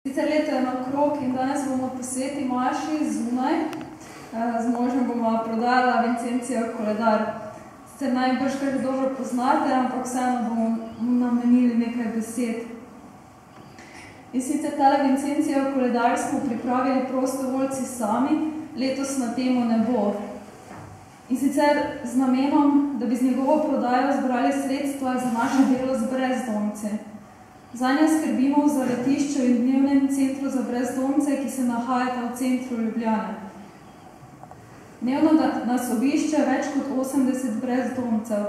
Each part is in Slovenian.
Sicer leto je naokrog in danes bomo po Sveti maši zunaj. Z možem bomo prodajala Vincencijev koledar. Sicer najbrž kar dobro poznate, ampak vseeno bomo namenili nekaj besed. In sicer tale Vincencijev koledar smo pripravili prostovoljci sami, letos na temo nebo. In sicer z namenom, da bi z njegovo prodajo zbrali sredstva za naše delo z brezdomci. Zanje skrbimo v zavetišču in dnevnem centru za brezdomce, ki se nahajata v centru Ljubljane. Dnevno nas obišče več kot 80 brezdomcev.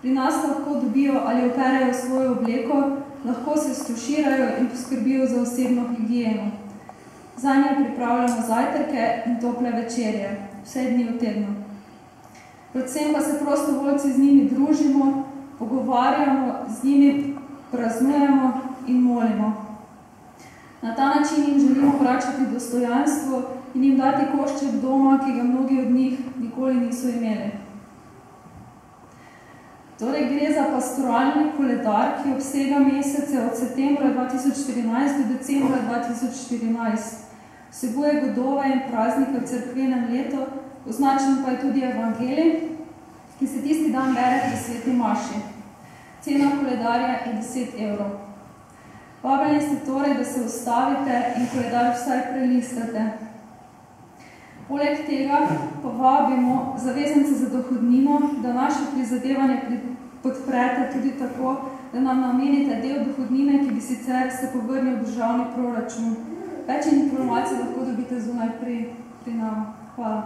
Pri nas lahko dobijo ali operejo svojo obleko, lahko se stuširajo in poskrbijo za osebno higieno. Zanje pripravljamo zajtrke in tople večerje, vse dni v tednu. Predvsem pa se prostovoljci z njimi družimo, pogovarjamo, z njimi praznujemo in molimo. Na ta način jim želimo vračati dostojanstvo in jim dati košček doma, ki ga mnogi od njih nikoli niso imeli. Torej gre za pastoralni koledar, ki obsega mesece od septembra 2014 do decembra 2014. Vsebuje godove in praznike v cerkvenem letu, označen pa je tudi evangelij, ki se tisti dan bere pri Sveti maši. Cena koledarja je 10 evrov. Vabljeni ste torej, da se ustavite in koledar vsaj prelistate. Poleg tega pa vabimo zavezance za dohodnino, da naše prizadevanje podprete tudi tako, da nam namenite del dohodnine, ki bi sicer se povrnil v državni proračun. Več informacij lahko dobite zunaj pri nama. Hvala.